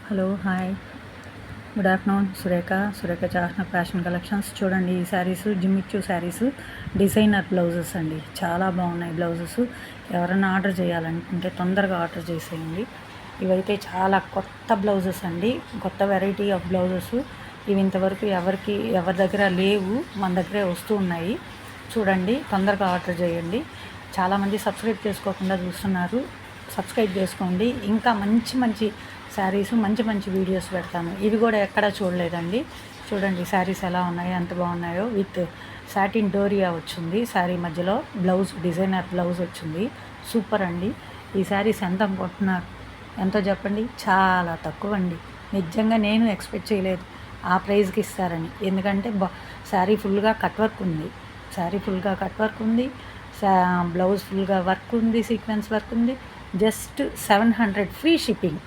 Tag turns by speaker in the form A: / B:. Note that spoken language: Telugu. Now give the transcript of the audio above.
A: Hello hi good afternoon. Surekha Chahna fashion collections. చూడండి, ఈ శారీస్ జిమ్మిచ్చు శారీస్, డిజైనర్ బ్లౌజెస్ అండి. చాలా బాగున్నాయి బ్లౌజెస్. ఎవరైనా ఆర్డర్ చేయాలనుకుంటే తొందరగా ఆర్డర్ చేసేయండి. ఇవైతే చాలా కొత్త బ్లౌజెస్ అండి, కొత్త వెరైటీ ఆఫ్ బ్లౌజెస్. ఇవి ఇంతవరకు ఎవరి దగ్గర లేవు, మన దగ్గరే వస్తూ ఉన్నాయి. చూడండి, తొందరగా ఆర్డర్ చేయండి. చాలామంది సబ్స్క్రైబ్ చేసుకోకుండా చూస్తున్నారు. సబ్స్క్రైబ్ చేసుకోండి. ఇంకా మంచి మంచి శారీస్, మంచి మంచి వీడియోస్ పెడతాను. ఇవి కూడా ఎక్కడా చూడలేదండి. చూడండి శారీస్ ఎలా ఉన్నాయో, ఎంత బాగున్నాయో. విత్ సాటిన్ డోరియా వచ్చింది శారీ మధ్యలో. బ్లౌజ్ డిజైనర్ బ్లౌజ్ వచ్చింది. సూపర్ అండి. ఈ శారీస్ ఎంత అనుకుంటున్నారు? ఎంతో చెప్పండి. చాలా తక్కువ అండి. నిజంగా నేను ఎక్స్పెక్ట్ చేయలేదు ఆ ప్రైస్కి ఇస్తారని. ఎందుకంటే శారీ ఫుల్గా కట్ వర్క్ ఉంది. శారీ ఫుల్గా కట్ వర్క్ ఉంది. బ్లౌజ్ ఫుల్గా వర్క్ ఉంది, సీక్వెన్స్ వర్క్ ఉంది. Just 700 free shipping.